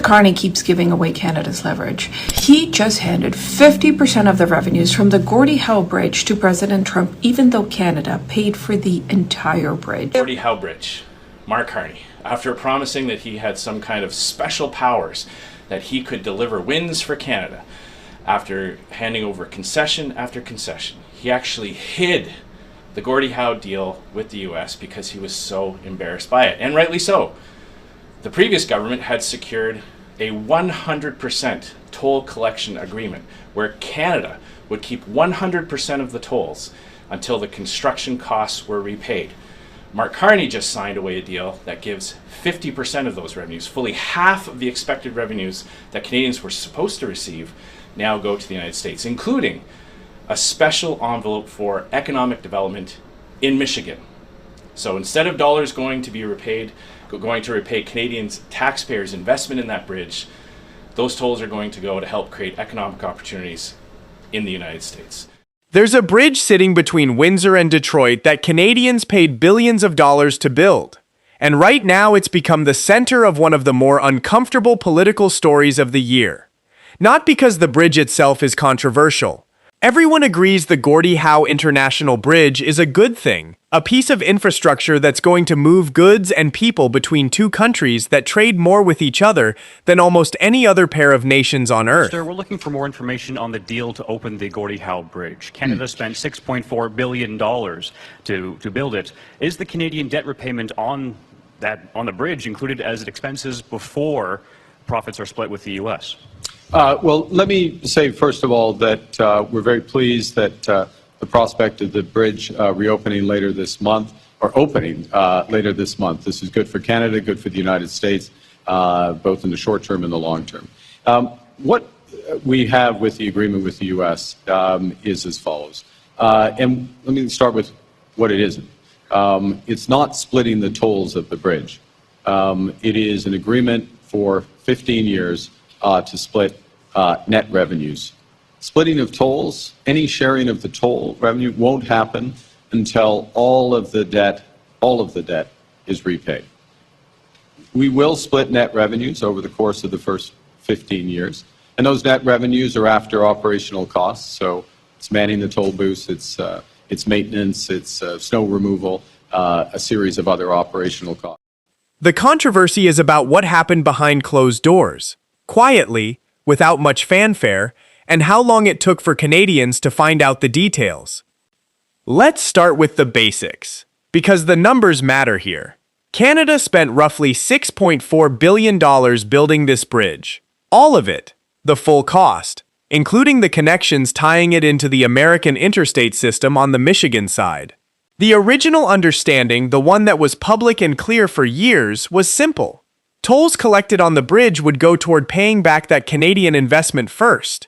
Carney keeps giving away Canada's leverage. He just handed 50% of the revenues from the Gordie Howe Bridge to President Trump, even though Canada paid for the entire bridge. Gordie Howe Bridge, Mark Carney, after promising that he had some kind of special powers, that he could deliver wins for Canada, after handing over concession after concession, he actually hid the Gordie Howe deal with the US because he was so embarrassed by it, and rightly so. The previous government had secured a 100% toll collection agreement where Canada would keep 100% of the tolls until the construction costs were repaid. Mark Carney just signed away a deal that gives 50% of those revenues, fully half of the expected revenues that Canadians were supposed to receive, now go to the United States, including a special envelope for economic development in Michigan. So instead of dollars going to repay Canadians' taxpayers' investment in that bridge, those tolls are going to go to help create economic opportunities in the United States. There's a bridge sitting between Windsor and Detroit that Canadians paid billions of dollars to build. And right now it's become the center of one of the more uncomfortable political stories of the year. Not because the bridge itself is controversial. Everyone agrees the Gordie Howe International Bridge is a good thing, a piece of infrastructure that's going to move goods and people between two countries that trade more with each other than almost any other pair of nations on Earth. Sir, we're looking for more information on the deal to open the Gordie Howe Bridge. Canada spent $6.4 billion to build it. Is the Canadian debt repayment on the bridge included as expenses before profits are split with the U.S.? Well, let me say, first of all, that we're very pleased that the prospect of the bridge reopening later this month, or opening later this month. This is good for Canada, good for the United States, both in the short term and the long term. What we have with the agreement with the U.S. Is as follows. And let me start with what it isn't. It's not splitting the tolls of the bridge. It is an agreement for 15 years to split net revenues. Splitting of tolls, any sharing of the toll revenue won't happen until all of the debt is repaid. We will split net revenues over the course of the first 15 years, and those net revenues are after operational costs. So it's manning the toll booths, it's maintenance, it's snow removal, a series of other operational costs. The controversy is about what happened behind closed doors, quietly, without much fanfare, and how long it took for Canadians to find out the details. Let's start with the basics, because the numbers matter here. Canada spent roughly $6.4 billion building this bridge. All of it, the full cost, including the connections tying it into the American interstate system on the Michigan side. The original understanding, the one that was public and clear for years, was simple. Tolls collected on the bridge would go toward paying back that Canadian investment first.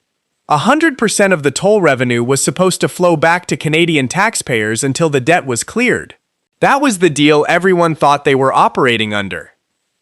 100% of the toll revenue was supposed to flow back to Canadian taxpayers until the debt was cleared. That was the deal everyone thought they were operating under.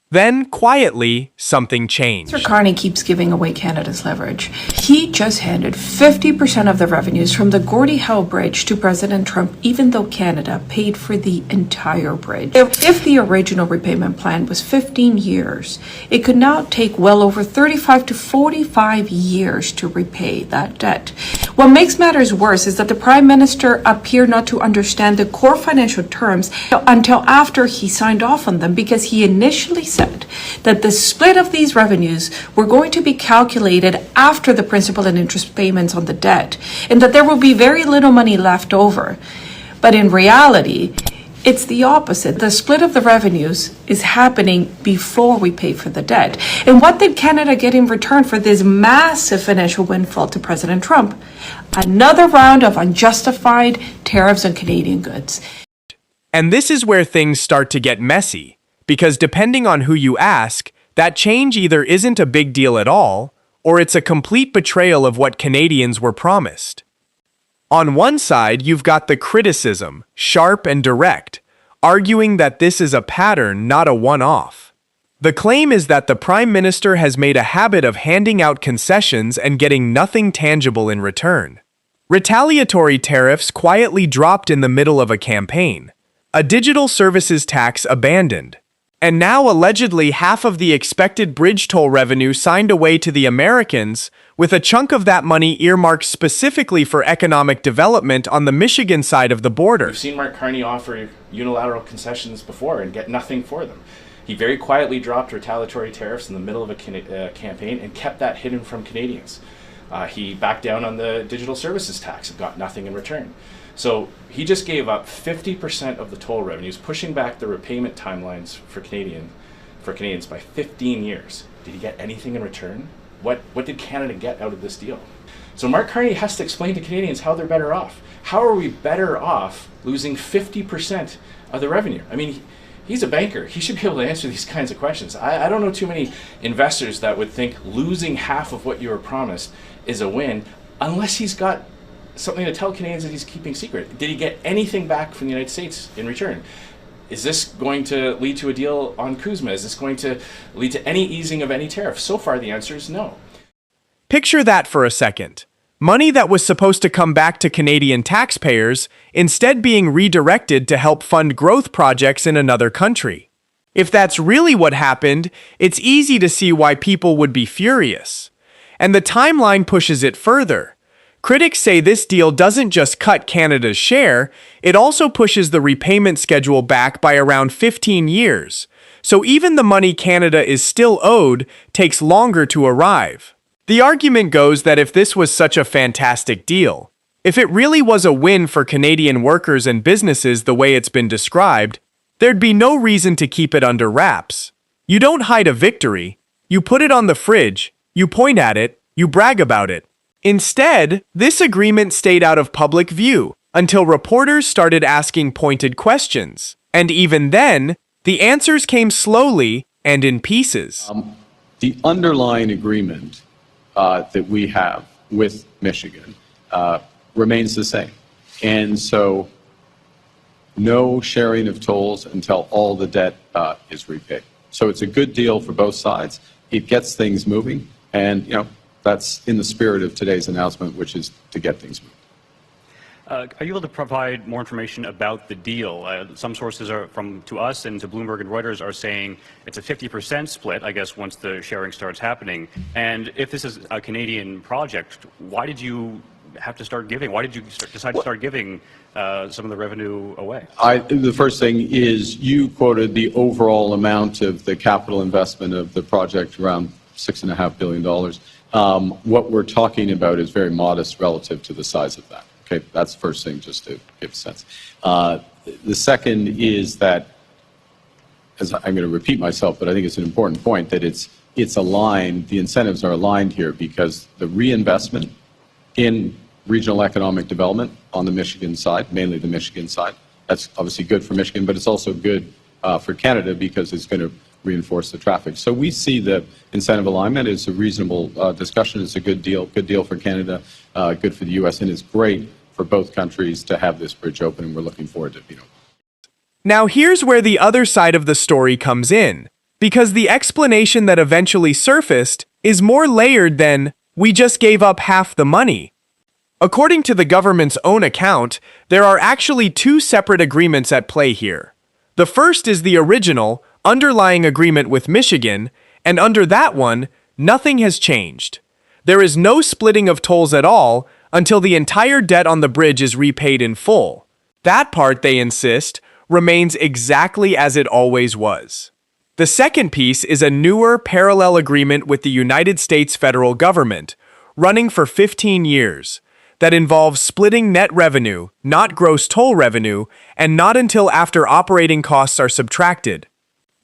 Then, quietly, something changed. Mr. Carney keeps giving away Canada's leverage. He just handed 50% of the revenues from the Gordie Howe Bridge to President Trump, even though Canada paid for the entire bridge. If the original repayment plan was 15 years, it could now take well over 35 to 45 years to repay that debt. What makes matters worse is that the Prime Minister appeared not to understand the core financial terms until after he signed off on them, because he initially said that the split of these revenues were going to be calculated after the principal and interest payments on the debt, and that there will be very little money left over. But in reality, it's the opposite. The split of the revenues is happening before we pay for the debt. And what did Canada get in return for this massive financial windfall to President Trump? Another round of unjustified tariffs on Canadian goods. And this is where things start to get messy, because depending on who you ask, that change either isn't a big deal at all, or it's a complete betrayal of what Canadians were promised. On one side, you've got the criticism, sharp and direct, arguing that this is a pattern, not a one-off. The claim is that the Prime Minister has made a habit of handing out concessions and getting nothing tangible in return. Retaliatory tariffs quietly dropped in the middle of a campaign. A digital services tax abandoned. And now allegedly half of the expected bridge toll revenue signed away to the Americans, with a chunk of that money earmarked specifically for economic development on the Michigan side of the border. We've seen Mark Carney offer unilateral concessions before and get nothing for them. He very quietly dropped retaliatory tariffs in the middle of a campaign and kept that hidden from Canadians. He backed down on the digital services tax and got nothing in return. So he just gave up 50% of the toll revenues, pushing back the repayment timelines for Canadians by 15 years. Did he get anything in return? What did Canada get out of this deal? So Mark Carney has to explain to Canadians how they're better off. How are we better off losing 50% of the revenue? I mean, he's a banker. He should be able to answer these kinds of questions. I don't know too many investors that would think losing half of what you were promised is a win, unless he's got something to tell Canadians that he's keeping secret. Did he get anything back from the United States in return? Is this going to lead to a deal on CUSMA? Is this going to lead to any easing of any tariff? So far, the answer is no. Picture that for a second. Money that was supposed to come back to Canadian taxpayers instead being redirected to help fund growth projects in another country. If that's really what happened, it's easy to see why people would be furious. And the timeline pushes it further. Critics say this deal doesn't just cut Canada's share, it also pushes the repayment schedule back by around 15 years. So even the money Canada is still owed takes longer to arrive. The argument goes that if this was such a fantastic deal, if it really was a win for Canadian workers and businesses the way it's been described, there'd be no reason to keep it under wraps. You don't hide a victory, you put it on the fridge, you point at it, you brag about it. Instead, this agreement stayed out of public view until reporters started asking pointed questions. And even then, the answers came slowly and in pieces. The underlying agreement that we have with Michigan remains the same. And so no sharing of tolls until all the debt is repaid. So it's a good deal for both sides. It gets things moving. And, that's in the spirit of today's announcement, which is to get things moving. Are you able to provide more information about the deal? Some sources to us and to Bloomberg and Reuters are saying it's a 50% split, I guess, once the sharing starts happening. And if this is a Canadian project, why did you have to start giving? Why did you decide to start giving some of the revenue away? The first thing is you quoted the overall amount of the capital investment of the project, around $6.5 billion. What we're talking about is very modest relative to the size of that. Okay, that's the first thing, just to give a sense. The second is that, as I'm going to repeat myself, but I think it's an important point, that it's aligned, the incentives are aligned here because the reinvestment in regional economic development on the Michigan side, mainly the Michigan side, that's obviously good for Michigan, but it's also good for Canada because it's going to reinforce the traffic. So we see the incentive alignment as a reasonable discussion. It's a good deal for Canada, good for the U.S., and it's great for both countries to have this bridge open, and we're looking forward to it. Now here's where the other side of the story comes in, because the explanation that eventually surfaced is more layered than, we just gave up half the money. According to the government's own account, there are actually two separate agreements at play here. The first is the original, underlying agreement with Michigan, and under that one, nothing has changed. There is no splitting of tolls at all until the entire debt on the bridge is repaid in full. That part, they insist, remains exactly as it always was. The second piece is a newer parallel agreement with the United States federal government, running for 15 years, that involves splitting net revenue, not gross toll revenue, and not until after operating costs are subtracted.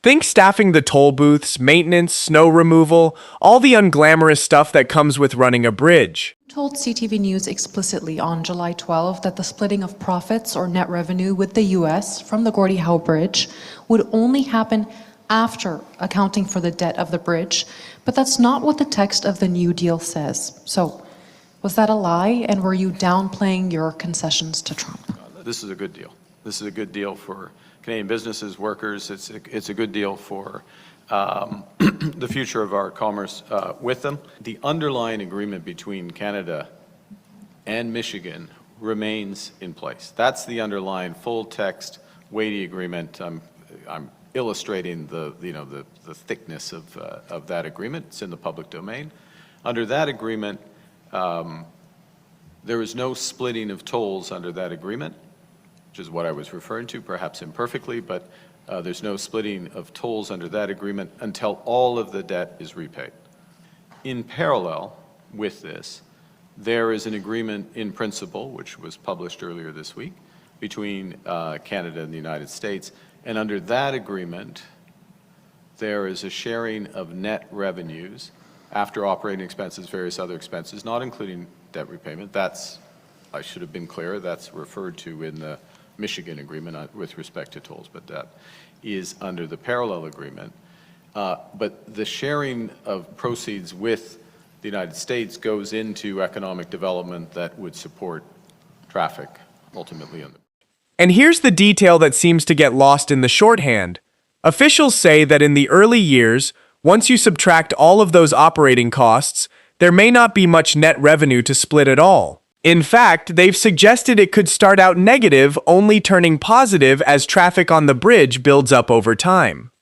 Think staffing the toll booths, maintenance, snow removal, all the unglamorous stuff that comes with running a bridge. Told CTV News explicitly on July 12 that the splitting of profits or net revenue with the U.S. from the Gordie Howe Bridge would only happen after accounting for the debt of the bridge, but that's not what the text of the new deal says. So, was that a lie, and were you downplaying your concessions to Trump? This is a good deal. This is a good deal for Canadian businesses, workers. It's a good deal for the future of our commerce with them. The underlying agreement between Canada and Michigan remains in place. That's the underlying full text, weighty agreement. I'm illustrating the thickness of that agreement. It's in the public domain. Under that agreement, there is no splitting of tolls under that agreement, which is what I was referring to, perhaps imperfectly, but there's no splitting of tolls under that agreement until all of the debt is repaid. In parallel with this, there is an agreement in principle, which was published earlier this week, between Canada and the United States. And under that agreement, there is a sharing of net revenues after operating expenses, various other expenses, not including debt repayment. That's, I should have been clear, that's referred to in the Michigan agreement with respect to tolls, but that is under the parallel agreement. But the sharing of proceeds with the United States goes into economic development that would support traffic ultimately on the. And here's the detail that seems to get lost in the shorthand. Officials say that in the early years, once you subtract all of those operating costs, there may not be much net revenue to split at all. In fact, they've suggested it could start out negative, only turning positive as traffic on the bridge builds up over time.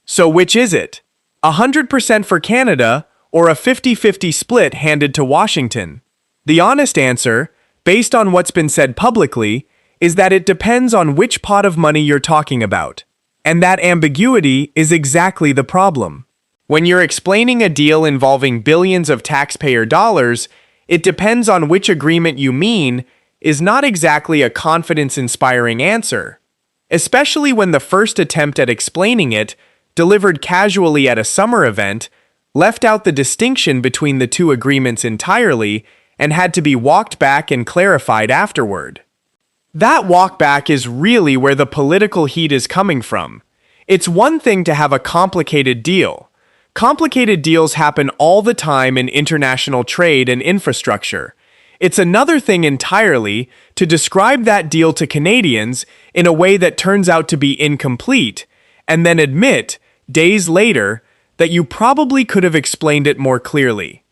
So which is it? 100% for Canada, or a 50-50 split handed to Washington? The honest answer, based on what's been said publicly, is that it depends on which pot of money you're talking about. And that ambiguity is exactly the problem. When you're explaining a deal involving billions of taxpayer dollars, it depends on which agreement you mean is not exactly a confidence-inspiring answer, especially when the first attempt at explaining it, delivered casually at a summer event, left out the distinction between the two agreements entirely and had to be walked back and clarified afterward. That walk back is really where the political heat is coming from. It's one thing to have a complicated deal. Complicated deals happen all the time in international trade and infrastructure. It's another thing entirely to describe that deal to Canadians in a way that turns out to be incomplete, and then admit, days later, that you probably could have explained it more clearly.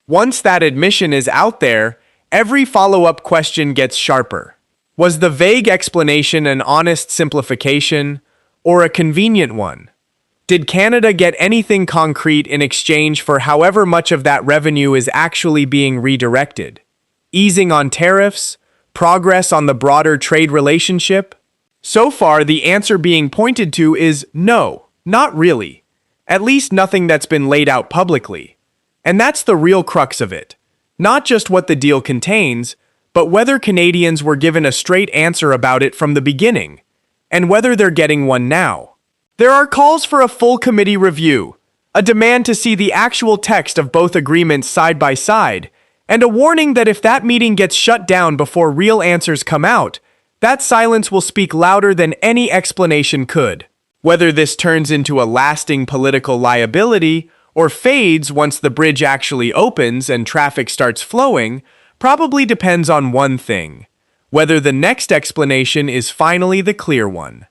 Once that admission is out there, every follow-up question gets sharper. Was the vague explanation an honest simplification, or a convenient one? Did Canada get anything concrete in exchange for however much of that revenue is actually being redirected? Easing on tariffs? Progress on the broader trade relationship? So far, the answer being pointed to is no, not really. At least nothing that's been laid out publicly. And that's the real crux of it. Not just what the deal contains, but whether Canadians were given a straight answer about it from the beginning, and whether they're getting one now. There are calls for a full committee review, a demand to see the actual text of both agreements side by side, and a warning that if that meeting gets shut down before real answers come out, that silence will speak louder than any explanation could. Whether this turns into a lasting political liability or fades once the bridge actually opens and traffic starts flowing, probably depends on one thing: whether the next explanation is finally the clear one.